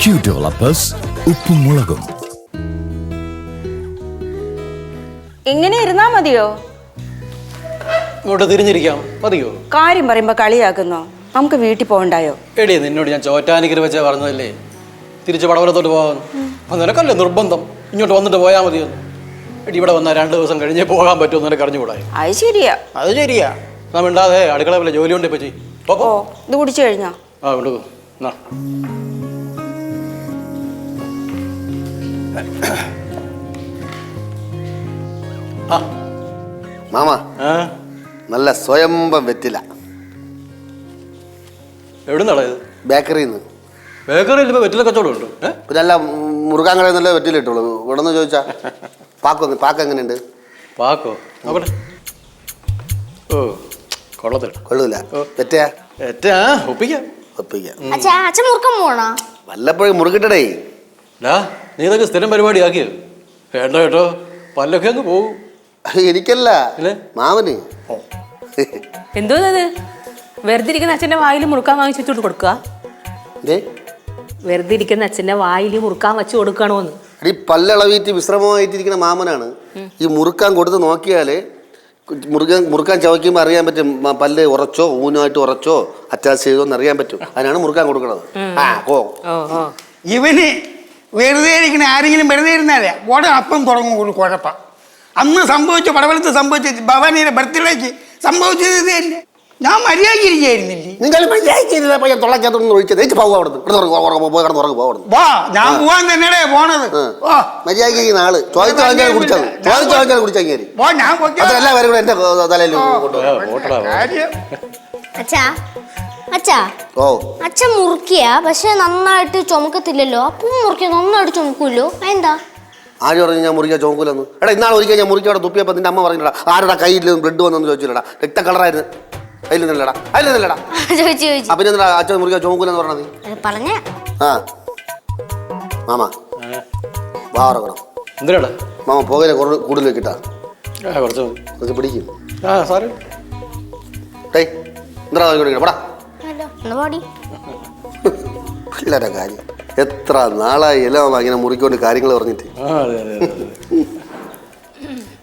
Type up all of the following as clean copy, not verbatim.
Q Developers ഉപ്പും മുളകും. ഇങ്ങനെ ഇരുന്നാ മതിയോ? ഇങ്ങോട്ട് തിരിഞ്ഞിരിക്കാം മതിയോ? കാര്യം പറയുമ്പോ കളിയാക്കുന്നോ? നമുക്ക് വീട്ടിൽ പോകണ്ടായോ? എടി നിന്നോട് ഞാൻ ചോറ്റാനിക്കര വെച്ചാൽ പറഞ്ഞതല്ലേ തിരിച്ച് പടവലത്തോട്ട് പോകാൻ. നിനക്കല്ലേ നിർബന്ധം ഇങ്ങോട്ട് വന്നിട്ട് പോയാൽ മതിയോ? എടി ഇവിടെ വന്നാൽ 2 ദിവസം കഴിഞ്ഞേ പോകാൻ പറ്റുമോ നിനക്ക് അറിഞ്ഞുകൂടാ? അത് ശരിയാ. അത് ശരിയാ. നാം മിണ്ടാതെ അടുക്കള പോലെ ജോലി കൊണ്ട് ഇപ്പൊ ചെയ്യും. ഓ ഇത് കുടിച്ചു കഴിഞ്ഞോ? ആ വിടൂ. മാമ നല്ല സ്വയംഭം വെറ്റില എവിടുന്നാണ് ഇത്? ബേക്കറിന്ന്. ബേക്കറിയിൽ ഇപ്പൊ വെറ്റില കച്ചവടം ഉണ്ട്. പിന്നെ അല്ല മുറുക്കാൻ കടയിൽ നല്ല വെറ്റില ഇട്ടുള്ളൂ. ഇവിടെ നിന്ന് ചോദിച്ചാ പാക്ക് എങ്ങനെയുണ്ട്? പാക്കോ നോക്കട്ടെ. ഓ കൊള്ളത്തില്ല. കൊള്ളൂല. വെറ്റയാ ഒപ്പിക്കാം. അച്ഛൻ മുറുക്കം പോണോ? വല്ലപ്പോഴും മുറുകിട്ടടേ. നീ ഇതൊക്കെ സ്ഥിരം പരിപാടി ആക്കിയത് വേണ്ട കേട്ടോ. പല്ലൊക്കെ അങ്ങ് പോകും. എനിക്കല്ല മാമന്. എന്തോന്നത്? വെറുതെ ഇരിക്കുന്ന അച്ഛൻ്റെ വായിൽ മുറുക്കാൻ വാങ്ങിച്ചിട്ട് കൊടുക്കുക? വെറുതെ ഇരിക്കുന്ന അച്ഛൻ്റെ വായിൽ മുറുക്കാൻ വെച്ച് കൊടുക്കണോന്ന്? ഈ പല്ലളവീറ്റ് വിശ്രമമായിട്ടിരിക്കുന്ന മാമനാണ്. ഈ മുറുക്കാൻ കൊടുത്ത് നോക്കിയാല് മുറുക്കാൻ ചവയ്ക്കുമ്പോൾ അറിയാൻ പറ്റും പല്ല് ഉറച്ചോ ഊനായിട്ട് ഉറച്ചോ അറ്റാച്ച് ചെയ്തോ എന്ന് അറിയാൻ പറ്റും. അതിനാണ് മുറുക്കാൻ കൊടുക്കണത്. ഇവന് വെറുതെ ഇരിക്കുന്ന ആരെങ്കിലും വെറുതെ ഇരുന്നാലേ ഉടൻ അപ്പം തുടങ്ങും കുഴപ്പം. അന്ന് സംഭവിച്ചു പടവലത്ത് സംഭവിച്ച ഭവാനിയുടെ ബർത്ത്ഡേക്ക് സംഭവിച്ചത് ഇത് തന്നെ. ഞാൻ മര്യാദയ്ക്ക് ഇരിക്കുകയായിരുന്നില്ലേ? നിങ്ങൾ തൊള്ളക്കകത്തൊന്നും ഒഴിച്ചത് വാ ഞാൻ പോവാൻ തന്നെയേ പോണത്. മര്യാദയ്ക്ക് ആള് ചോദിച്ചു വാങ്ങിയാൽ കുടിച്ചത്. ചോദിച്ചു വാങ്ങിയാൽ കുടിച്ചേരി എല്ലാവരും കൂടെ എന്റെ തലയിൽ. അച്ഛൻ മുറുക്കിയ പക്ഷെ നന്നായിട്ട് ചുമക്കത്തില്ലല്ലോ. അപ്പം മുറുക്കിയ നന്നായിട്ട് ചുമക്കൂല്ലോ. എന്താ? ആര് പറഞ്ഞു ഞാൻ മുറിക്കാൻ ചുമക്കൂലെന്ന്? എടാ ഇന്നാൾ ഒരിക്കൽ ഞാൻ മുറിക്കവിടെ തുപ്പിയപ്പോൾ നിന്റെ അമ്മ പറഞ്ഞില്ല ആരുടെ കയ്യിൽ ബ്ലഡ് വന്നെന്ന് ചോദിച്ചില്ലടാ. രക്ത കളറായിരുന്നു. അതിലൊന്നല്ലടാ അപ്പൊ എന്താ അച്ഛൻ മുറിക്കാൻ ചുമക്കൂലെന്ന് പറഞ്ഞത്? ആ മാമ വാറക്കണം. എന്തിനാടാ മാമ പോകലെ കൂടുതൽ വെക്കിട്ടാ കുറച്ച് പിടിക്കും. പിള്ളേരെ കാര്യം എത്ര നാളായി എല്ലാം ഇങ്ങനെ മുറിക്കൊണ്ട് കാര്യങ്ങൾ പറഞ്ഞിട്ട്.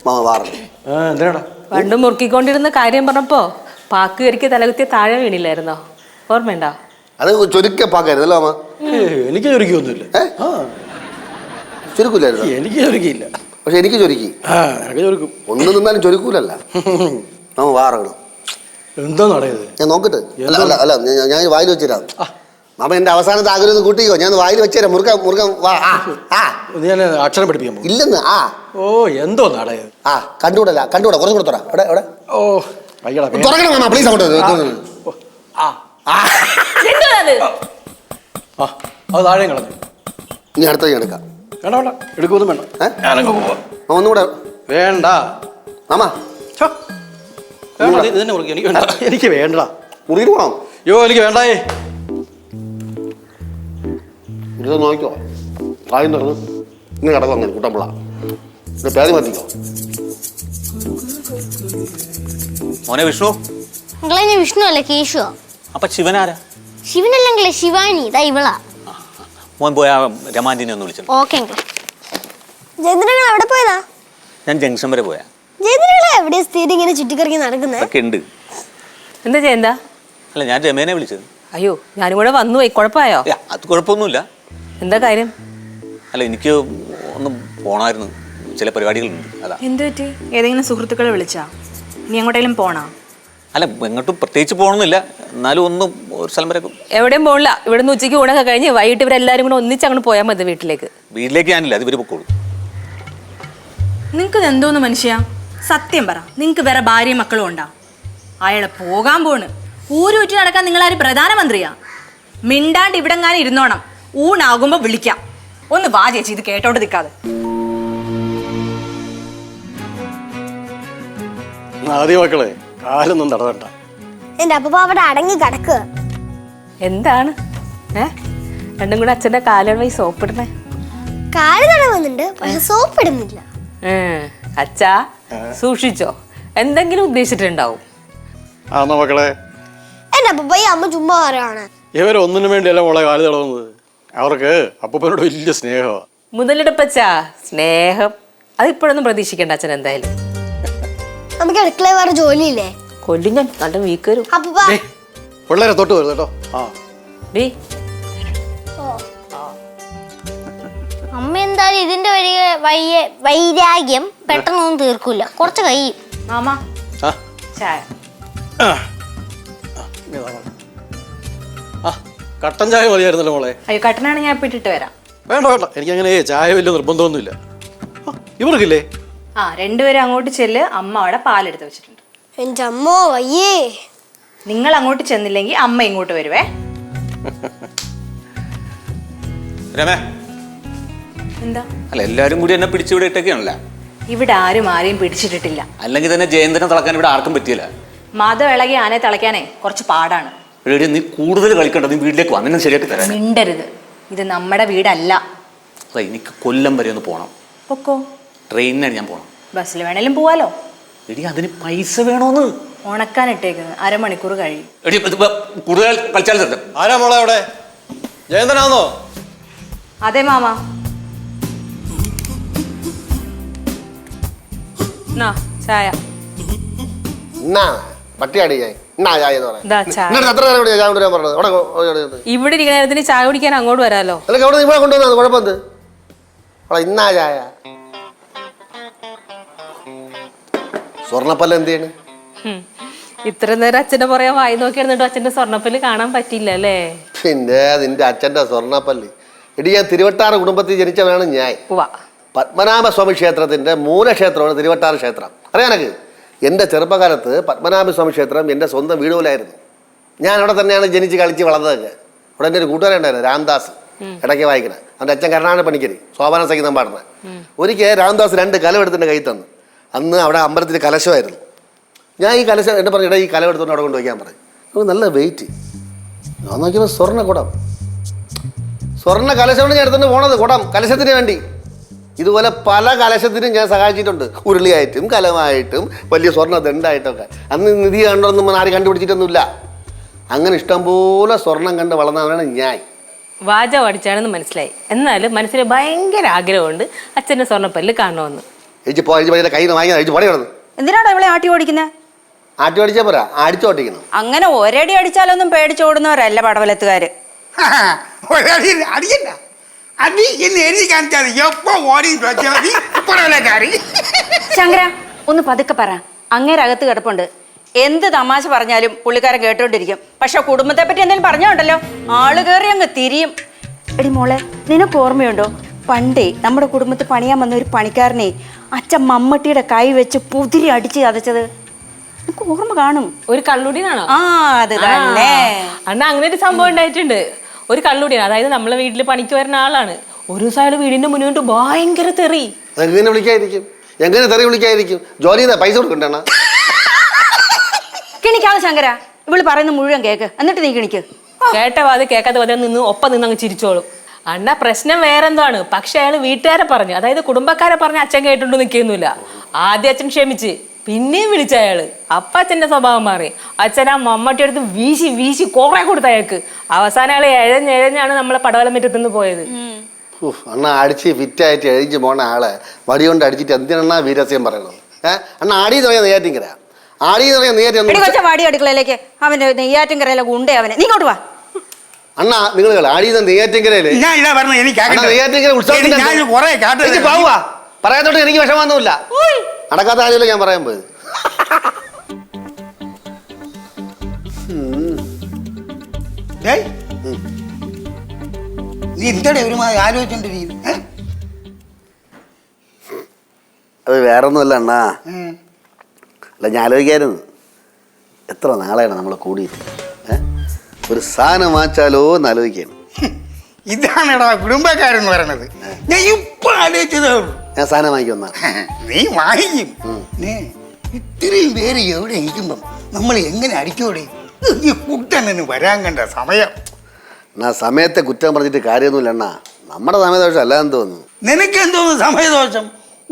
മാമ വാറണം. പണ്ട് മുറുക്കിക്കൊണ്ടിരുന്ന കാര്യം പറഞ്ഞപ്പോ പാക്ക് കരിക്ക് തലകുത്തിയ താഴെ വീണില്ലായിരുന്നോ? ഓർമ്മയുണ്ടോ? അത് ചൊരുക്ക പാക്കായിരുന്നല്ലോ മാമ. എനിക്ക് ചൊരുക്കൊന്നുമില്ല. ചുരുക്കൂലായിരുന്നു? എനിക്ക് ചൊരുക്കിയില്ല. പക്ഷെ എനിക്ക് ചൊരുക്കി. ഒന്നും നിന്നാലും ചൊരുക്കൂലല്ല. മാമ വാറണം. എന്താ നടയത്? ഞാൻ നോക്കട്ടെ. അല്ല ഞാൻ വായിൽ വെച്ചുതരാം. മാമ എന്റെ അവസാനത്തെ ആഗ്രഹം കൂട്ടിക്കോ. ഞാൻ വായിൽ വെച്ചുതരാം. മുറുക്കാൻ അക്ഷരം പഠിപ്പിക്കാൻ ഇല്ലെന്ന്. ഓ എന്തോ നടയത്? കണ്ടുകൂടാ കുറച്ചും കൂടെ തുറ. എവിടെ ഓ തുറക്കണം മാമ പ്ലീസ്. അങ്ങോട്ട് അത് താഴെ കളഞ്ഞു. ഇനി അടുത്ത ഞാൻ എടുക്കാം. വേണ്ട എടുക്കൊന്നും വേണ്ട. ഒന്നുകൂടെ വേണ്ട മാമ. എനിക്ക് വേണ്ട. മുറിയിട്ട് പോണം. യോ എനിക്ക് വേണ്ടായേ. ഇത് നോക്കിക്കോ. കാര്യം തുറന്ന് ഇങ്ങനെ കിടക്കും. അങ്ങനെ കുട്ടമ്പിള പേര് മതിക്കോ. മോനെ വിഷ്ണു. വിഷ്ണു അല്ല കേശു. അപ്പൊ ശിവനാരാ? ശിവനല്ലെങ്കിലേ ശിവാനി. ഇതാ ഇവളാ. മോൻ പോയ രമാന്റിനെ ഒന്ന് വിളിച്ചു. ഓക്കെ. ജയന്ദ്രങ്ങൾ എവിടെ പോയതാ? ഞാൻ ജംഗ്ഷൻ വരെ പോയാ. ജയന്ദ്രങ്ങളെ എവിടെ സ്ഥിതി ഇങ്ങനെ ചുറ്റിക്കറങ്ങി നടക്കുന്നത്? ഉണ്ട്. എന്താ ചെയ്യണ്ട? അല്ല ഞാൻ രമേനെ വിളിച്ചത്. അയ്യോ ഞാനും കൂടെ വന്നു പോയി. കുഴപ്പമായോ? അത് കുഴപ്പമൊന്നുമില്ല. എന്താ കാര്യം? അല്ല എനിക്ക് ഒന്ന് പോണായിരുന്നു. ചില പരിപാടികളുണ്ട്. അതാ. എന്ത് പറ്റി? ഏതെങ്കിലും സുഹൃത്തുക്കളെ വിളിച്ചാ? നീ എങ്ങോട്ടെങ്കിലും പോണോ? അല്ല എങ്ങോട്ടും പ്രത്യേകിച്ച് പോകണമെന്നില്ല. എന്നാലും ഒന്നും ഒരു സ്ഥലം വരെ. എവിടെയും പോകില്ല. ഇവിടെ നിന്ന് ഉച്ചയ്ക്ക് ഊണൊക്കെ കഴിഞ്ഞ് വൈകിട്ട് ഇവരെല്ലാരും കൂടെ ഒന്നിച്ച് അങ്ങോട്ട് പോയാൽ മതി വീട്ടിലേക്ക്. വീട്ടിലേക്ക് ഞാനില്ല. അത് ഇവര് പൊക്കോളൂ. നിങ്ങക്ക് എന്തോന്ന് മനുഷ്യ? സത്യം പറ. നിങ്ങക്ക് വേറെ ഭാര്യയും മക്കളും ഉണ്ടാ? അയാളെ പോകാൻ പോണ്. ഊരൂറ്റി നടക്കാൻ നിങ്ങളാരും പ്രധാനമന്ത്രിയാ? മിണ്ടാണ്ട് ഇവിടെങ്ങാനും ഇരുന്നോണം. ഊണാകുമ്പോ വിളിക്കാം. ഒന്ന് വാ ചേച്ചി, ഇത് കേട്ടോണ്ട് നിൽക്കാതെ. ആദ്യ മക്കളെ കാലൊന്നും തടവണ്ട. എന്റെ അപ്പ അവിടെ അടങ്ങി കിടക്കുക. എന്താണ് രണ്ടും കൂടെ അച്ഛന്റെ കാലുകളായി സോപ്പിടണേ? കാല് തടവുന്നുണ്ട് പക്ഷെ സോപ്പ് ഇടുന്നില്ല. അച്ഛാ സൂക്ഷിച്ചോ. എന്തെങ്കിലും ഉദ്ദേശിച്ചിട്ടുണ്ടാവും. മക്കളെ എന്റെ അപ്പ അമ്മ ചുമ്മാ പറയാണ്. ഇവരൊന്നിനു വേണ്ടിയല്ല മോളെ കാല് തടവുന്നത്. അവർക്ക് അപ്പൂപ്പനോട് വലിയ സ്നേഹമാണ്. മുതലെടുപ്പച്ച സ്നേഹം അത് ഇപ്പോഴൊന്നും പ്രതീക്ഷിക്കണ്ട അച്ഛൻ എന്തായാലും. നമുക്ക് അടുക്കള വേറെ ജോലിയില്ലേ? കൊല്ലും ഞാൻ നല്ല വീക്ക് വരും. അപ്പൂപ്പ പിള്ളേരെ തൊട്ട് വരുന്നു കേട്ടോ. ആ ഡീ അമ്മ എന്തായാലും ഇതിന്റെ വൈരാഗ്യം പെട്ടെന്നൊന്നും തീർക്കൂല, കുറച്ച് കഴിയും. മാമ ആ ചായ. ആ കട്ടൻ ചായ മതിയായിരുന്നല്ലോ മോളെ. അയ്യോ കട്ടനാണ് ഞാൻ ഇപ്പൊ ഇട്ടിട്ട് വരാം. വേണ്ട വേണ്ട, എനിക്കങ്ങനെ ചായ വലിയ നിർബന്ധമൊന്നുമില്ല. ഇവർക്കില്ലേ? ആ രണ്ടുപേരും അങ്ങോട്ട് ചെല്ല്, അമ്മ അവിടെ പാലെടുത്ത് വെച്ചിട്ടുണ്ട്. എന്റെ അമ്മോ വയ്യേ. നിങ്ങൾ അങ്ങോട്ട് ചെന്നില്ലെങ്കിൽ അമ്മ ഇങ്ങോട്ട് വരുവേ. രമേ, എന്താ അല്ല എല്ലാരും കൂടി എന്നെ പിടിച്ചിവിടെ ഇട്ടൊക്കെയാണല്ലോ. ഇവിടെ ആരും ആരെയും പിടിച്ചിട്ടിട്ടില്ല. അല്ലെങ്കിൽ തന്നെ ജയന്തനെ തിളക്കാൻ ഇവിടെ ആർക്കും പറ്റിയില്ല. മതം ഇളകി ആനെ തിളയ്ക്കാനേ കുറച്ച് പാടാണ്. എടീ, നീ കൂടുതൽ കളിക്കണ്ട, നീ വീട്ടിലേക്ക് വന്നിനും ശരിയാക്കി തരാം. മിണ്ടരുത്, ഇത് നമ്മുടെ വീടല്ല. അതെ, എനിക്ക് കൊല്ലം വരെ ഒന്ന് പോകണം. പൊക്കോ, ട്രെയിനിനാണ് ഞാൻ പോകണം. ബസ്സിൽ വേണേലും പോവാലോ. എടി അതിന് പൈസ വേണോന്ന്. ഉണക്കാനിട്ടേക്കുന്നത് 1/2 മണിക്കൂർ കഴിയും. എടി കൂടുതൽ കളിച്ചാൽ തരാം. ആരാ മോളെ അവിടെ? ജയന്തനാന്നോ? അതെ മാമ. എന്നാ ചായ. എന്നാ പട്ടിയാടി ചായ എന്നാ ചായ എന്ന് പറയാം. ദാ ചായ. എന്നിട്ട് എത്ര നേരം ചായ കൊണ്ടുവരാൻ പറഞ്ഞത്? അവിടെ ഇവിടെ ഇരിക്കുന്ന നേരത്തിന് ചായ കുടിക്കാൻ അങ്ങോട്ട് വരാലോ. അല്ലെങ്കിൽ അവിടെ ഇവിടെ കൊണ്ടുവന്നത് കുഴപ്പമെന്ത്? അവിടെ ഇന്നാ ചായ. സ്വർണ്ണപ്പല്ല എന്ത് ചെയ്യണ്? ഇത്ര നേരം അച്ഛന്റെ പുറകെ വായി നോക്കി ഇരുന്നിട്ട് അച്ഛന്റെ സ്വർണ്ണപ്പല്ല് കാണാൻ പറ്റില്ല അല്ലേ? പിന്നെ നിന്റെ അച്ഛൻ്റെ സ്വർണ്ണപ്പല്ല്. ഇടി ഞാൻ തിരുവട്ടാറ് കുടുംബത്തിൽ ജനിച്ചവനാണ് ഞാൻ. പത്മനാഭസ്വാമി ക്ഷേത്രത്തിൻ്റെ മൂലക്ഷേത്രമാണ് തിരുവട്ടാറ് ക്ഷേത്രം. അറിയാനക്ക് എൻ്റെ ചെറുപ്പകാലത്ത് പത്മനാഭസ്വാമി ക്ഷേത്രം എൻ്റെ സ്വന്തം വീട് പോലായിരുന്നു. ഞാൻ അവിടെ തന്നെയാണ് ജനിച്ച് കളിച്ച് വളർന്നതൊക്കെ. അവിടെ എൻ്റെ ഒരു കൂട്ടുകാരൻ ഉണ്ടായിരുന്നു, രാംദാസ്, ഇടയ്ക്ക് വായിക്കണേ. അവൻ്റെ അച്ഛൻ കർണാടക പണിക്കരി, സോപാന സംഗീതം പാടുന്നത്. ഒരിക്കൽ രാംദാസ് 2 കലമെടുത്തിൻ്റെ കൈ തന്നു. അന്ന് അവിടെ അമ്പലത്തിൽ കലശമായിരുന്നു. ഞാൻ ഈ കലശം എന്നെ പറഞ്ഞു, ഈ കലം എടുത്തുകൊണ്ട് അവിടെ കൊണ്ട് വയ്ക്കാൻ പറഞ്ഞു. അപ്പോൾ നല്ല വെയിറ്റ്. ഞാൻ നോക്കിയപ്പോൾ സ്വർണ്ണ കലശമാണ് ഞാൻ എടുത്തുകൊണ്ട് പോണത്, കുടം കലശത്തിന് വേണ്ടി. ഇതുപോലെ പല കലശത്തിനും ഞാൻ സഹായിച്ചിട്ടുണ്ട്, ഉരുളിയായിട്ടും കലമായിട്ടും വലിയ സ്വർണ്ണ ദണ്ഡായിട്ടൊക്കെ. അന്ന് നിധി കണ്ടൊന്നും ആരും കണ്ടുപിടിച്ചിട്ടൊന്നുമില്ല. അങ്ങനെ ഇഷ്ടംപോലെ സ്വർണം കണ്ട് വളർന്നവനാണ് ഞാൻ. വാചം അടിച്ചാണെന്ന് മനസ്സിലായി. എന്നാലും മനസ്സിൽ ഭയങ്കര ആഗ്രഹമുണ്ട് അച്ഛന്റെ സ്വർണ്ണപ്പല്ല് കാണണമെന്ന്. കയ്യിൽ നിന്ന് വാങ്ങിയാൽ പണി കിടന്നു. എന്തിനാണോ ഇവിടെ ആട്ടി ഓടിക്കുന്നത്? ആട്ടി ഓടിച്ചാൽ പോരാ, അടിച്ചോട്ടിക്കണം. അങ്ങനെ ഒരടി അടിച്ചാലൊന്നും പേടിച്ചോടുന്നവരല്ല പടവലത്തുകാര്. അടിക്കണ്ട, അടി എന്ന് എഴുതി കാണിച്ചാൽ എപ്പോ ഓടി പടവലക്കാരി. ശങ്കര ഒന്ന് പതുക്കെ പറ. അങ്ങേരകത്ത് കിടപ്പുണ്ട്. എന്ത് തമാശ പറഞ്ഞാലും പുള്ളിക്കാരൻ കേട്ടോണ്ടിരിക്കും. പക്ഷെ കുടുംബത്തെ പറ്റി എന്തെങ്കിലും പറഞ്ഞോണ്ടല്ലോ ആള് കയറി അങ്ങ് തിരിയും. എടി മോളെ, നിനക്ക് ഓർമ്മയുണ്ടോ പണ്ടേ നമ്മുടെ കുടുംബത്തിൽ പണിയാൻ വന്ന ഒരു പണിക്കാരനെ അച്ഛൻ മമ്മട്ടിയുടെ കൈ വെച്ച് പുതിരി അടിച്ച് ചതച്ചത്? എനിക്ക് ഓർമ്മ കാണും. ഒരു കള്ളുടിയാണോ? ആ അത് തന്നെ. അന്ന് അങ്ങനെ ഒരു സംഭവം ഉണ്ടായിട്ടുണ്ട്. ഒരു കള്ളുടിയാണ്, അതായത് നമ്മളെ വീട്ടിൽ പണിക്ക് വരുന്ന ആളാണ്. ഒരു ദിവസം അയാൾ വീടിന്റെ മുന്നോട്ട് ഭയങ്കര തെറി. എങ്ങനെ വിളിക്കായിരിക്കും? എങ്ങനെ തെറി വിളിക്കായിരിക്കും? ജോലി പൈസ കൊടുക്കണ്ട. കിണിക്കാതെ ശങ്കര, ഇവള് പറയുന്ന മുഴുവൻ കേക്ക്, എന്നിട്ട് നീ കിണിക്ക്. കേട്ട വാത് കേൾക്കാത്ത വാദം നിന്ന് ഒപ്പം നിന്ന് അങ്ങ് ചിരിച്ചോളും. അണ്ണ പ്രശ്നം വേറെന്താണ്. പക്ഷെ അയാൾ വീട്ടുകാരെ പറഞ്ഞു, അതായത് കുടുംബക്കാരെ പറഞ്ഞ് അച്ഛൻ കേട്ടോണ്ട് നിൽക്കുന്നില്ല. ആദ്യം അച്ഛൻ ക്ഷമിച്ച്, പിന്നെയും വിളിച്ച അയാള്. അപ്പൊ അച്ഛന്റെ സ്വഭാവം മാറി. അച്ഛൻ ആ മമ്മട്ടി എടുത്ത് വീശി വീശി കുറെ കൊടുത്ത അയാൾക്ക്. അവസാനം അയാൾ എഴഞ്ഞെഴഞ്ഞാണ് നമ്മളെ പടവലം മുറ്റത്തുനിന്ന് പോയത്. അണ്ണ അടിച്ച് ഫിറ്റായിട്ട് എഴിഞ്ഞ് പോണ ആളെ വടി കൊണ്ട് അടിച്ചിട്ട് എന്തിനാ വീരസ്യം പറയണത്? അണ്ണ ആടിയെന്ന് പറയാൻ നെയ്യാറ്റിൻകര, ആടിയെന്ന് പറയാൻ നെയ്യാറ്റി വാടി അടുക്കളയിലേക്ക്. അവന്റെ നെയ്യാറ്റിൻകരയിലെ ഗുണ്ടേ അവനെ. നീ ഇങ്ങോട്ട് വാ. അണ്ണ നിങ്ങൾ ആടിയെന്ന് നെയ്യാറ്റിൻകരയില്ലേ? ഞാൻ ഇതാ പറഞ്ഞത്, നെയ്യാറ്റിൻകര ഉത്സവത്തിന് പോവാ. പറയാത്തോട്ട് എനിക്ക് വിഷമൊന്നുമില്ല. നടക്കാത്ത കാര്യമല്ല ഞാൻ പറയാൻ പോയത്. നീ എന്താടെ ഒരുമാതിരി ആലോചിച്ചോണ്ടിരിക്കുന്നു? അത് വേറൊന്നുമല്ല അണ്ണാ. അല്ല, ഞാൻ ആലോചിക്കായിരുന്നു, എത്ര നാളെയാണ് നമ്മൾ കൂടിയിട്ട് ഒരു സാധനം വാങ്ങിച്ചാലോ എന്ന് ആലോചിക്കാണ്. ഇതാണെടാ കുടുംബക്കാരെന്ന് പറയണത്. ഞാൻ ഇപ്പൊ ആലോചിച്ചതേ ഉള്ളൂ. ഞാൻ സാധനം വാങ്ങിക്കൊന്നാ. നീ വാങ്ങിക്കും. ഇത്രയും പേര് എവിടെ ഇരിക്കുമ്പം നമ്മൾ എങ്ങനെ അടിക്കോടെ? ഈ കുട്ടനു വരാൻ കണ്ട സമയം. എന്നാ സമയത്തെ കുറ്റം പറഞ്ഞിട്ട് കാര്യമൊന്നുമില്ല അണ്ണാ. നമ്മുടെ സമയദോഷം അല്ലാന്ന് തോന്നുന്നു. നിനക്ക് എന്തോന്ന് സമയദോഷം?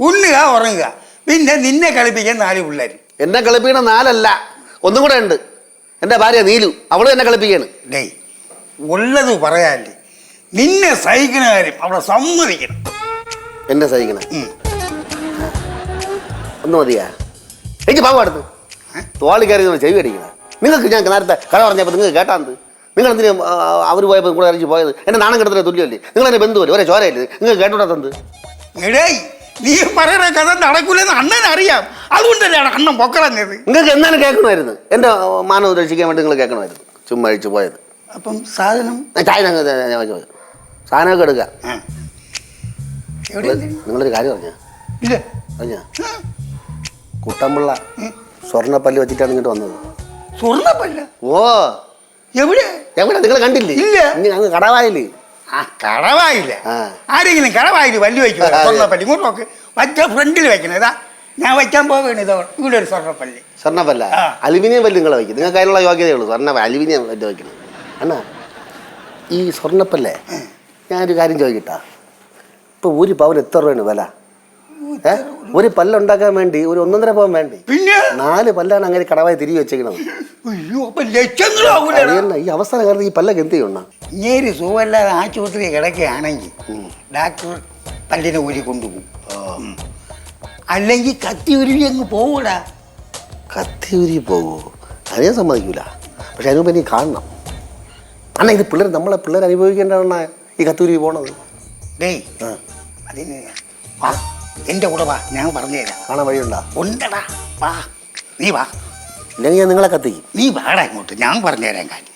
ഉണ്ണുക ഉറങ്ങുക, പിന്നെ നിന്നെ കളിപ്പിക്കാൻ 4 പിള്ളേർ. എന്നെ കളിപ്പിക്കണ 4 അല്ല, ഒന്നും കൂടെ ഉണ്ട്. എൻ്റെ ഭാര്യ നീലു, അവളും എന്നെ കളിപ്പിക്കാണ്. ഡേയ്, ഉള്ളത് പറയാല്ലേ. നിന്നെ സഹിക്കുന്ന കാര്യം അവിടെ സമ്മതിക്കണം. എന്നെ സഹിക്കണേ ഉം. ഒന്ന് മതിയാ എനിക്ക് പാവം അടുത്ത് തോളി കയറി ചെവി അടിക്കണം. നിങ്ങൾക്ക് ഞാൻ നേരത്തെ കഥ പറഞ്ഞപ്പോൾ നിങ്ങൾക്ക് കേട്ടാന്ത്? നിങ്ങൾ എന്തിനാ അവർ പോയപ്പോൾ കൂടെ അറിയിച്ച് പോയത്? എന്നെ നാണം കിടത്തില്ല തുല്യമല്ലേ? നിങ്ങൾ എന്നെ ബന്ധുവല്ലേ? ഒരേ ചോരയല്ലേ? നിങ്ങൾ കേട്ടോടാത്തത്? എടേ നീ പറയുന്ന കഥ നടക്കൂലെന്ന് അണ്ണൻ അറിയാം. അതുകൊണ്ടല്ലേ അണ്ണൻ പൊക്കളഞ്ഞത്. നിങ്ങൾക്ക് എന്നാലും കേൾക്കണമായിരുന്നു. എൻ്റെ മാനവ് രക്ഷിക്കാൻ വേണ്ടി നിങ്ങൾ കേൾക്കണമായിരുന്നു. ചുമ്മാ അഴിച്ച് പോയത്. അപ്പം സാധനം ചായ സാധനമൊക്കെ എടുക്കുക. എവിടെ നിങ്ങളൊരു കാര്യം പറഞ്ഞ ഇല്ല. കുട്ടമ്പിള്ള സ്വർണ്ണപ്പല്ല് വെച്ചിട്ടാണ് ഇങ്ങോട്ട് വന്നത്. സ്വർണ്ണപ്പല്ല? ഓ എവിടെ എവിടെ നിങ്ങൾ കണ്ടില്ലേ? ഇല്ല. അങ്ങ് കടവായില്ലേ? ആ കടവായില്ല. ആ. ആരെങ്കിലും കടവായില്ല വല്ല് വയ്ക്കുക സ്വർണ്ണപ്പല്ലി. ഇങ്ങോട്ട് നോക്ക്. മറ്റേ ഫ്രണ്ടിൽ വെക്കണം. ഇതാ ഞാൻ വയ്ക്കാൻ പോവുകയാണ്. ഇതോ ഇവിടെ ഒരു സ്വർണ്ണപ്പല്ലി. സ്വർണ്ണപ്പല്ല? ആ. അലുമിനിയം പല്ല് നിങ്ങൾ വയ്ക്കും. നിങ്ങൾക്ക് അതിനുള്ള യോഗ്യതയേ ഉള്ളൂ. സ്വർണ്ണ അലുമിനിയം പല്ല് വയ്ക്കണം. അണ്ണാ ഈ സ്വർണ്ണപ്പല്ലേ ഞാനൊരു കാര്യം ചോദിക്കട്ടാ. ഇപ്പൊ ഒരു പവൻ എത്ര രൂപയാണ് വില? ഒരു പല്ലുണ്ടാക്കാൻ വേണ്ടി ഒരു 1.5 പവൻ വേണ്ടി. പിന്നെ 4 പല്ലാണ് അങ്ങനെ കടവായി തിരികെ വെച്ചേക്കണത്. അയ്യോ അപ്പൊ ലക്ഷങ്ങളാവൂല. ഈ അവസരം കാരണം ഈ പല്ലൊക്കെ എന്ത് ചെയ്യണം? ഇങ്ങേര് സുഖമല്ലാതെ ആശുപത്രി കിടക്കുകയാണെങ്കിൽ ഡാക്ടർ പല്ലിനെ ഊരി കൊണ്ടുപോകും. അല്ലെങ്കിൽ കത്തി ഉരുവി അങ്ങ് പോകൂടാ. കത്തി ഉരി പോകൂ? അത് ഞാൻ സമ്മതിക്കൂല. പക്ഷെ അതിനുമ്പ് എനിക്ക് കാണണം. അണ്ണാ ഇത് നമ്മളെ പിള്ളേർ അനുഭവിക്കേണ്ടതാണ് ഈ കത്തി ഉരുവി പോണത്. ഡേയ് അതിന് വാ എൻ്റെ കൂടെ വാ, ഞാൻ പറഞ്ഞു തരാം. കാണാൻ വഴിയുണ്ടോ? ഉണ്ടടാ, വാ നീ വാ. ഇല്ലെങ്കിൽ ഞാൻ നിങ്ങളെ കത്തിക്കും. നീ വാടാ ഇങ്ങോട്ട്, ഞാൻ പറഞ്ഞു തരാൻ കാര്യം.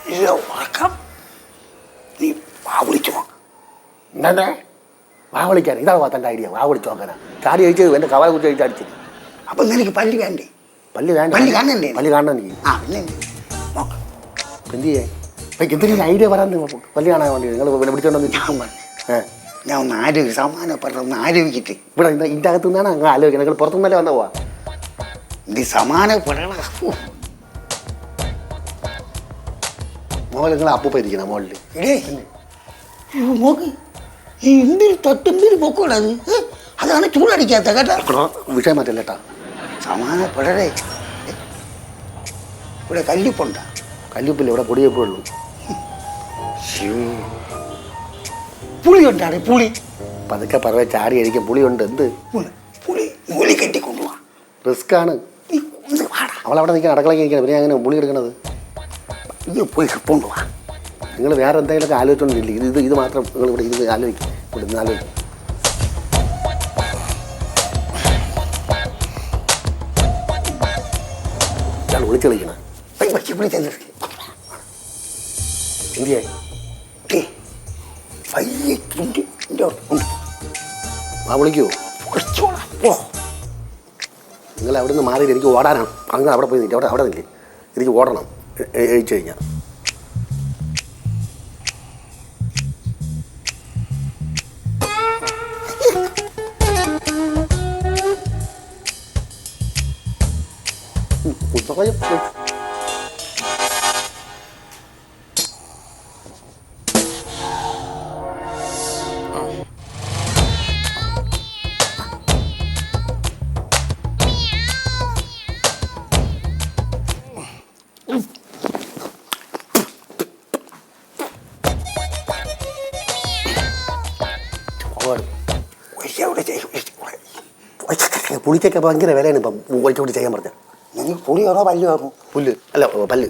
നല്ല ഉറക്കം. നീ വാ വിളിച്ചു പോ. എന്താ വാ വിളിക്കാൻ? ഇതാണ് തൻ്റെ ഐഡിയ. വാ വിളിച്ചു നോക്കാനാ. ചാടി കഴിച്ചത് എൻ്റെ കവല കുറിച്ച് കഴിച്ചടിച്ചത്. അപ്പൊ നിനക്ക് പല്ല് വേണ്ടേ? പല്ല് വേണ്ട. പല്ല് കാണണ്ടേ? പല്ല് കാണണം എനിക്ക്. ആ പിന്നെ നോക്കാം. എന്ത് ചെയ്യാൻ? എന്തെങ്കിലും ഐഡിയ പറയാൻ പല്ല് കാണാൻ വേണ്ടി നിങ്ങൾ വിളിച്ചോണ്ടെന്ന് ഞാൻ ഒന്ന് ആലോചിക്കും. സമാധാനപ്പെടണം, ഒന്ന് ആലോചിച്ചിട്ട്. ഇവിടെ ഇതിൻ്റെ അകത്ത് നിന്നാണ് അങ്ങനെ ആലോചിക്കുന്നത്. നിങ്ങൾ പുറത്തുനിന്നല്ലേ വന്ന പോവാ. നീ സമാധാനപ്പെടണം. മോളിൽ നിങ്ങൾ അപ്പൂപ്പ ഇരിക്കണം മോളിൽ. നോക്ക് ഈ എന്തിന് തൊട്ടെന്തിന് പൊക്കൂടത്? അതാണ് ചൂടടിക്കാത്ത കേട്ടോ. വിഷയം മാറ്റല്ല കേട്ടാ. സമാധാനപ്പെടേ. ഇവിടെ കല്ലിപ്പുണ്ട? കല്ലുപ്പില്ല, ഇവിടെ പൊടിയപ്പോഴുള്ളൂ. പുളി ഉണ്ടാണ്. പുളി പതുക്കെ പറവേ ചാടി അടിക്കാൻ പുളിയുണ്ട്. എന്ത് പുളി നൂലി കെട്ടിക്കൊണ്ടുപോവാ. റിസ്ക് ആണ്. അവളവിടെ നിൽക്കാൻ അടക്കളയ്ക്ക് നിൽക്കണം. പിന്നെ അങ്ങനെ പുളി എടുക്കണത്? ഇത് പോയി കൊണ്ടുപോവാ. നിങ്ങൾ വേറെ എന്തെങ്കിലുമൊക്കെ ആലോചിച്ചോണ്ടില്ല. ഇത് മാത്രം നിങ്ങൾ ഇവിടെ ഇത് ആലോചിക്കും. ഇവിടെ നിന്ന് ആലോചിക്കും. ഇയാൾ വിളിച്ച് കളിക്കണം. എന്തിയായി? ആ വിളിക്കുവോ? നിങ്ങൾ അവിടെ നിന്ന് മാറിയിട്ട് എനിക്ക് ഓടാനാണ്. അങ്ങനെ അവിടെ പോയി നിൽക്കും. അവിടെ നിൽക്കും. എനിക്ക് ഓടണം എഴിച്ചു കഴിഞ്ഞാൽ. പുളിക്കൊക്കെ ഭയങ്കര വിലയാണ് ഇപ്പം. ഒഴിച്ചോട്ട് ചെയ്യാൻ പറഞ്ഞ നിങ്ങൾ പുളിയാണോ പല്ലുമാണോ? പുല്ല് അല്ല പല്ല്.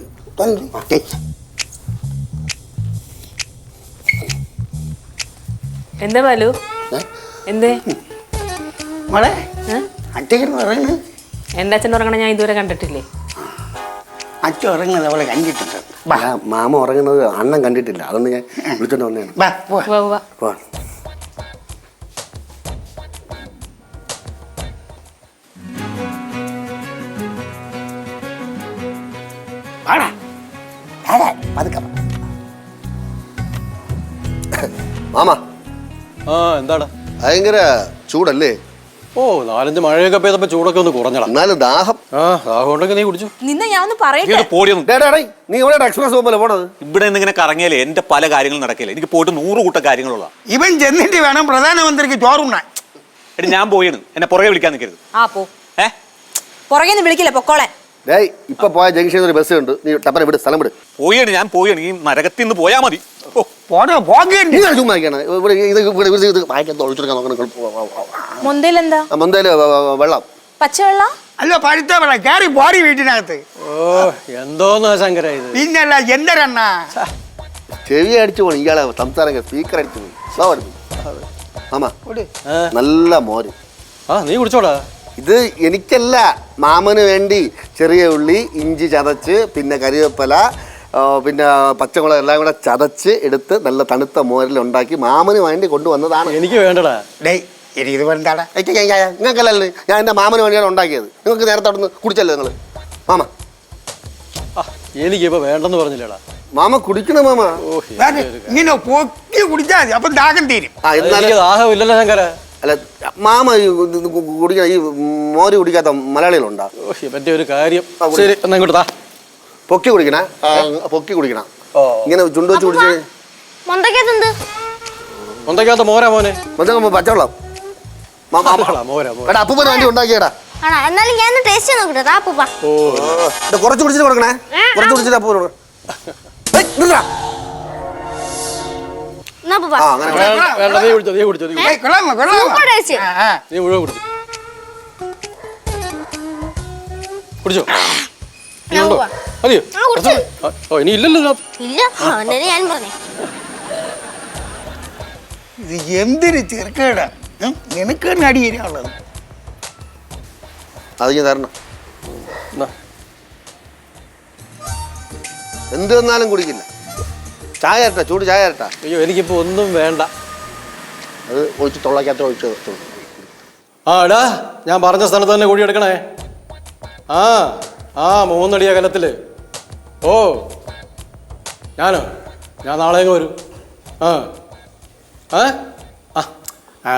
എന്താ ബാലു? എന്തേ മോളെ അച്ഛൻ പറയുന്നത്? എൻ്റെ അച്ഛൻ ഉറങ്ങണ ഞാൻ ഇതുവരെ കണ്ടിട്ടില്ലേ. അച്ഛൻ ഉറങ്ങുന്നത് അവളെ കണ്ടിട്ടുണ്ട്. മാമ ഉറങ്ങുന്നത് അണ്ണൻ കണ്ടിട്ടില്ല. അതുകൊണ്ട് ഞാൻ വിളിച്ചോണ്ട് വന്നതാണ്. മാമ ആ എന്താടാ? ഭയങ്കര ചൂടല്ലേ? ഓ 4-5 മഴയൊക്കെ പെയ്തപ്പോ ചൂടൊക്കെ ഒന്ന് കുറഞ്ഞടാ. എന്നാലും ദാഹം. ആ ദാഹം ഉണ്ടെങ്കിൽ നീ കുടിച്ചു. നിന്നെ ഞാൻ ഒന്ന് പറയട്ടെ. പോടിയൊന്നും നീ ഇവിടെ എക്സ്പ്രസ് പോകുമ്പോൾ പോണത്. ഇവിടെ നിന്ന് ഇങ്ങനെ കറങ്ങിയാലേ എന്റെ പല കാര്യങ്ങളും നടക്കില്ല. എനിക്ക് പോയിട്ട് 100 കൂട്ടം കാര്യങ്ങളുള്ള. ഇവൻ ചെന്നിട്ട് വേണം പ്രധാനമന്ത്രിക്ക് ചോറുണ്ണാൻ. എടി ഞാൻ പോയാണ്, എന്നെ പുറകെ വിളിക്കാൻ നിൽക്കരുത്. ആ പോ. പുറകെ നിന്ന് വിളിക്കില്ല, പൊക്കോളെ. ഡേയ് ഇപ്പൊ പോയ ജംഗ്ഷനിൽ ഒരു ബസ് ഉണ്ട്, നീ ടപ്പനെ വിട്, സ്ഥലം വിട്. പോയാണ്, ഞാൻ പോയാണ്. ഈ നരകത്തിൽ നിന്ന് പോയാൽ മതി. ഓ പോകേണ്ടി നിങ്ങൾ ചുമ്മാക്കാണ് ഇത് വായിക്കാൻ ഒളിച്ചെടുക്കാൻ നോക്കണം. മുന്തയിലെന്താ? മുന്തയില് വെള്ളം. പച്ചവെള്ളം? അല്ല പഴുത്ത വെള്ളം കയറി പോടി വീട്ടിനകത്ത്. ഓ എന്തോന്നാ ശങ്കര ഇത്. പിന്നല്ല എന്തരണ്ണ ചെവി അടിച്ചു പോണു ഇയാളെ സംസാരം, സ്പീക്കർ അടിച്ചു പോയി. ആമാ നല്ല മോര്. ആ നീ കുടിച്ചോടാ. ഇത് എനിക്കല്ല, മാമന് വേണ്ടി ചെറിയ ഉള്ളി, ഇഞ്ചി ചതച്ച്, പിന്നെ കരിവേപ്പില, പിന്നെ പച്ചമുളക് എല്ലാം കൂടെ ചതച്ച് എടുത്ത് നല്ല തണുത്ത മോരിൽ ഉണ്ടാക്കി മാമന് വേണ്ടി കൊണ്ടുവന്നതാണ്. എനിക്ക് വേണ്ടടാ. ഡേയ് ഇത് എന്താടാ നിങ്ങൾക്കല്ലേ, ഞാൻ എൻ്റെ മാമന് വേണ്ടിയാണ് ഉണ്ടാക്കിയത്. നിങ്ങൾക്ക് നേരത്തെ അവിടെ നിന്ന് കുടിച്ചല്ലേ നിങ്ങൾ? മാമ എനിക്കിപ്പോ വേണ്ടെന്ന് പറഞ്ഞില്ലടാ. മാമ കുടിക്കണം മാമ. ഇങ്ങനെ പൊക്കി കുടിച്ചാൽ മതി, അപ്പം ദാഹം തീരും. എനിക്ക് ദാഹം ഇല്ലല്ലോ ശങ്കര. അല്ല മാമ കുടിക്കാൻ ഈ മോര് കുടിക്കാത്ത മലയാളികളുണ്ടോ? പറ്റിയ ഒരു കാര്യം. ശരി എന്നാ ഇങ്ങോട്ട് താ. പൊക്കി കുടിക്കണേ, പൊക്കി കുടിക്കണം. ഇങ്ങനെ ചുണ്ടു വെച്ച് കുടിച്ച്. ഒന്നേക്കാത്ത മോരാ മോനെ. പച്ചവെള്ളം എടാ അപ്പൂപ്പന് വേണ്ടി ഉണ്ടാക്കിയടാ. എന്നാലും ഞാൻ ടേസ്റ്റ് നോക്കട്ടെ. അപ്പൂപ്പ കുറച്ച് കുടിച്ചിട്ട് കൊടുക്കണേ, കുറച്ച് കുടിച്ചിട്ട് അപ്പൂപ്പന് കൊടുക്കണം. വേണ്ട നീ കുടിച്ചോ, നീ കുടിച്ചോ, നീ മുഴുവൻ കുടിച്ചു. കുടിച്ചോ മതിയോ? ഓ ഇനി ഇല്ലല്ലോ. ഞാൻ പറഞ്ഞേ ഇത് എന്തൊരു ചെറുക്കേടാ. നിനക്ക് തന്നെ അടിയേനുള്ളത്. അത് ഞാൻ തരണം. എന്ത് വന്നാലും കുടിക്കില്ല. ചായ തരട്ടാ, ചൂട് ചായ തരട്ടാ. അയ്യോ എനിക്കിപ്പോ ഒന്നും വേണ്ട. അത് ഒഴിച്ച് തൊള്ളക്കകത്ത് ഒഴിച്ച്. ആ എടാ ഞാൻ പറഞ്ഞ സ്ഥലത്ത് തന്നെ കൂടി എടുക്കണേ. ആ 3 അടിയ കലത്തില്. ഓ ഞാനോ? ഞാൻ നാളെ വരും.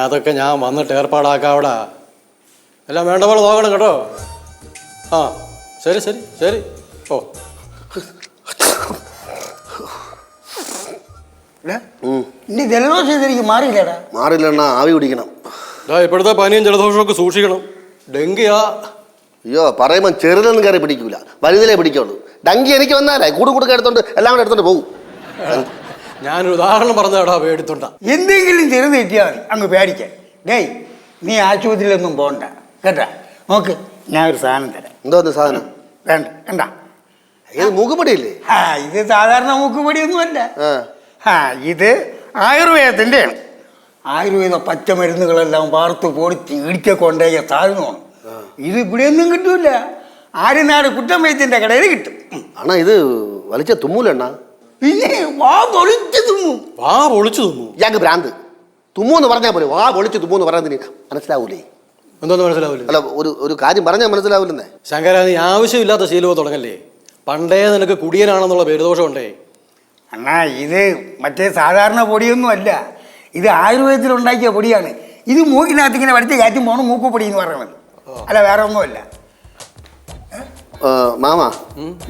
അതൊക്കെ ഞാൻ വന്നിട്ട് ഏർപ്പാടാക്കാം അവിടെ. എല്ലാം വേണ്ട പോലെ നോക്കണം കേട്ടോ. ആ ശരി ശരി ശരി. ഓ ഇനി ജലദോഷം ഇതെനിക്ക് മാറിയില്ലടാ. മാറില്ലണ്ണ, ആവി കുടിക്കണം. ഇപ്പോഴത്തെ പനിയും ജലദോഷമൊക്കെ സൂക്ഷിക്കണം. ഡെങ്കിയാ. അയ്യോ പറയുമ്പോൾ ചെറുതൊന്നും കയറി പിടിക്കൂല, വലുതിലേ പിടിക്കുള്ളൂ. ഡങ്കി എനിക്ക് വന്നാലേ കൂടുക്കെ എടുത്തോണ്ട് എല്ലാം കൂടെ എടുത്തോണ്ട് പോകും. ഞാനൊരു ഉദാഹരണം പറഞ്ഞാടാ, പേടിത്തൊണ്ട. എന്തെങ്കിലും ചെറുത് കിട്ടിയാൽ മതി അങ്ങ് പേടിക്കാൻ. ഡേയ് നീ ആശുപത്രിയിലൊന്നും പോകണ്ട കേട്ടാ. നോക്ക് ഞാൻ ഒരു സാധനം തരാം. എന്തോന്ന് സാധനം? വേണ്ട കണ്ട, ഇത് മൂക്കുപൊടിയില്ലേ? ഇത് സാധാരണ മൂക്കുപൊടിയൊന്നുമല്ല. ഇത് ആയുർവേദത്തിൻ്റെയാണ്. ആയുർവേദ പച്ചമരുന്നുകളെല്ലാം വാർത്ത് പൊടിച്ച് ഇടിച്ച കൊണ്ടേയ സാധനമാണ്. ഇത് ഇവിടെയൊന്നും കിട്ടൂല. ആര്യനാട് കുറ്റമയത്തിൻ്റെ കടയിൽ കിട്ടും. അണ്ണാ ഇത് വലിച്ച തുമ്മൂലണ്ണ. പിന്നെ വാ പൊളിച്ച് തുമ്മും. വാ പൊളിച്ചു തുമ്മു. ഇയാൾക്ക് ഭ്രാന്ത്. തുമ്മൂന്ന് പറഞ്ഞാൽ പോലെ വാ പൊളിച്ച് തുമ്മൂന്ന് പറയുന്നതിന് മനസ്സിലാവൂലേ? എന്തോന്ന് മനസ്സിലാവില്ല? അല്ല ഒരു കാര്യം പറഞ്ഞാൽ മനസ്സിലാവില്ലെന്നേ. ശങ്കര നീ ആവശ്യമില്ലാത്ത ശീലവും തുടങ്ങല്ലേ. പണ്ടേ നിനക്ക് കുടിയനാണെന്നുള്ള പേരുദോഷം ഉണ്ടേ. അണ്ണാ ഇത് മറ്റേ സാധാരണ പൊടിയൊന്നും അല്ല. ഇത് ആയുർവേദത്തിൽ ഉണ്ടാക്കിയ പൊടിയാണ്. ഇത് മൂക്കിനകത്ത് ഇങ്ങനെ വടിച്ച് കയറ്റും പോകണം മൂക്കുപൊടി എന്ന് പറയുന്നത്. അല്ല വേറെ ഒന്നുമല്ല.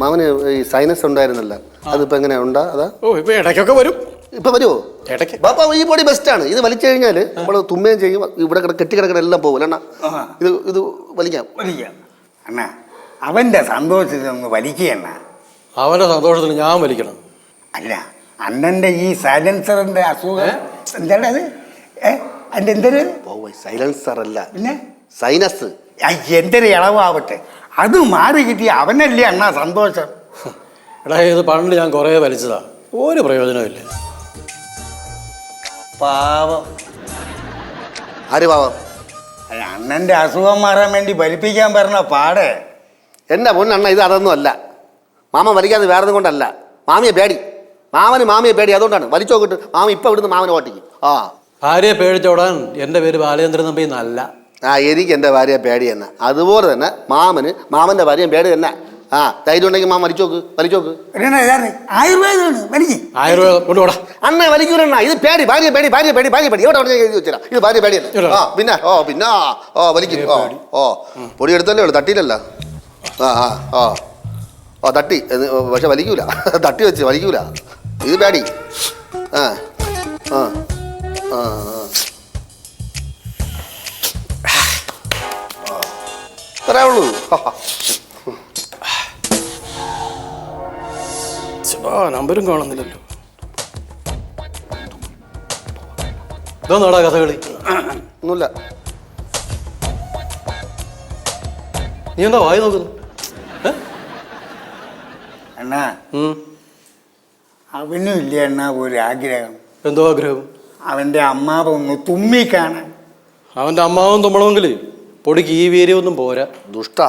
മാമന് ഈ സൈനസ് ഉണ്ടായിരുന്നല്ല, അതിപ്പോ എങ്ങനെയാ ഉണ്ടാ? അതാ ഇപ്പൊ ഇടയ്ക്കൊക്കെ വരും. ഇപ്പൊ വരുമോ? ഇടയ്ക്ക്. ബാപ്പ ഈ പൊടി ബെസ്റ്റാണ്. ഇത് വലിച്ചു കഴിഞ്ഞാൽ നമ്മൾ തുമ്മയും ചെയ്യും, ഇവിടെ കെട്ടിക്കിടക്കണ എല്ലാം പോകും. അണ്ണാ ഇത് വലിക്കാം. അണ്ണാ അവന്റെ സന്തോഷത്തിൽ ഒന്ന് വലിക്കണ്ണ. അവന്റെ സന്തോഷത്തിന് ഞാൻ വലിക്കണം. അല്ല അണ്ണന്റെ ഈ സൈലൻസറിന്റെ അസുഖം എന്താണ് അത്? അതിന്റെ എന്തൊരു സൈലൻസർ അല്ല, പിന്നെ സൈനസ്. എന്തൊരു ഇളവാവട്ടെ, അത് മാറി കിട്ടിയ അവനല്ലേ അണ്ണാ സന്തോഷം. എടാ ഇത് പണ്ട് ഞാൻ കുറേ വലിച്ചതാ, ഒരു പ്രയോജനമില്ല. പാവം. ആര് പാവം? അണ്ണന്റെ അസുഖം മാറാൻ വേണ്ടി വലിപ്പിക്കാൻ പറഞ്ഞ പാടെ. എൻ്റെ പൊന്നണ്ണ ഇത് അതൊന്നും അല്ല. മാമ വലിക്കാതെ വേറൊന്നും കൊണ്ടല്ല. മാമിയെ പേടി, മാമിയെ പേടി, അതുകൊണ്ടാണ്. വലിച്ചു നോക്കിട്ട് മാമ ഇപ്പം ഇവിടുന്ന് മാമനെ ഓട്ടിക്കും. ഭാര്യയെ പേടിച്ചോടാൻ എൻ്റെ പേര് ബാലേന്ദ്രൻ നമ്പി എന്നല്ല. എനിക്ക് എൻ്റെ ഭാര്യയെ പേടി തന്നെ. അതുപോലെ തന്നെ മാമൻ്റെ ഭാര്യയും പേടി തന്നെ. ആ ധൈര്യം ഉണ്ടെങ്കിൽ മാ വലിച്ചോക്ക് വലിച്ചോക്ക്. ആയുർവേദമാണ് വലിക്ക്. ആയുർവേദം കൊണ്ടുപോടാ. അണ്ണ വലിക്കൂലണ്ണ, ഇത് പേടി, ഭാര്യ പേടി, ഭാര്യ പേടി, ഭാര്യ പേടി. എവിടെ എഴുതി വെച്ചാ ഇത് ഭാര്യ പേടിയല്ലേ? ആ പിന്നെ പിന്നെ വലിക്കും. പൊടി എടുത്തല്ലേ ഉള്ളു, തട്ടിയില്ലല്ലോ. തട്ടി പക്ഷെ വലിക്കൂല. തട്ടി വെച്ച് വലിക്കൂല, ഇത് പേടി. ആ ആ ആ അത്രേ ഉള്ളൂ. നമ്പരും കാണുന്നില്ലല്ലോ. ഇതൊന്നാടാ കഥകളി. ഒന്നുമില്ല. നീ എന്താ വായി നോക്കുന്നു? അണ്ണാ അവനും ഇല്ല അണ്ണാ ഒരു ആഗ്രഹം. എന്തോ ആഗ്രഹം? അവന്റെ അമ്മാവ ഒന്ന് തുമ്മി കാണാൻ. അവന്റെ അമ്മാവൻ തുമ്മണമെങ്കിൽ പൊടിക്ക് ഈ വീര്യമൊന്നും പോരാ. ദുഷ്ടാ.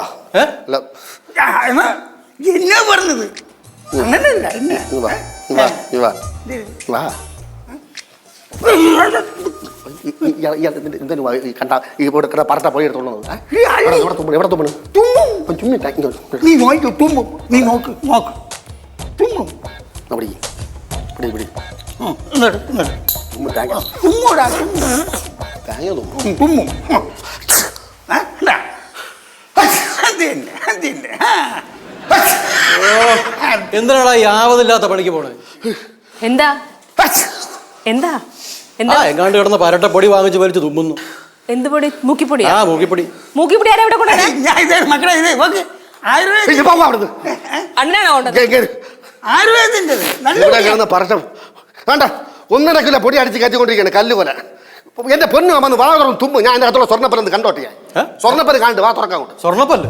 എന്നാ എന്നാ പറഞ്ഞത്? അങ്ങനല്ല എന്നെ കണ്ട ഈ പറട്ട പോയി എടുത്തോളൂ. എവിടെ തുമ്മണ്? നീ നോക്ക് തുമ്മും. നീ നോക്ക് നോക്ക് തുമ്മും. തുമ്മും. എന്തിനാടാ യാവതില്ലാത്ത പണിക്ക് പോണേ? എന്താ എന്താ എന്താ എങ്ങാണ്ട് കിടന്ന പരട്ട പൊടി വാങ്ങിച്ച് വലിച്ച് തുമ്മുന്നു. എന്ത് പൊടി? മൂക്കിപ്പൊടി? ആ മൂക്കിപ്പൊടി. മൂക്കിപ്പൊടി ആരാ ഇവിടെ കൊണ്ടുവന്നേ? മക്കളെ ഇത് നോക്ക്. അണ്ണനാണോ കൊണ്ടത്? ആയുർവേദത്തിന്റെ പറട്ട വേണ്ട, 1.5 കിലോ പൊടി അടിച്ച് കയറ്റിക്കൊണ്ടിരിക്കുകയാണ് കല്ല് പോലെ. എന്റെ പൊന്നു വന്ന് വാ തുറന്ന് തുമ്പ്. ഞാൻ എന്റെ അകത്തുള്ള സ്വർണ്ണപ്പല്ലെന്ന് കണ്ടോട്ടെ. ഞാൻ സ്വർണ്ണപ്പല് കാണ്ട് വാ തുറക്കാൻ കൊണ്ട്. സ്വർണ്ണപ്പല്ല്?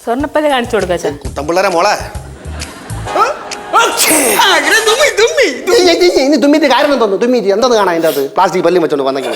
സ്വർണ്ണപ്പല്ല് കാണിച്ചു കൊടുക്കാ. കുട്ടമ്പിള്ളേരെ മോളെ തുമ്മി. ഇനി തുമ്മിന്റെ കാരണം എന്തോന്നു? തുമ്മിറ്റ് എന്തെന്ന് കാണാൻ അതിൻ്റെ അത് പ്ലാസ്റ്റിക് പല്ലും വെച്ചോണ്ട് വന്നെങ്കിൽ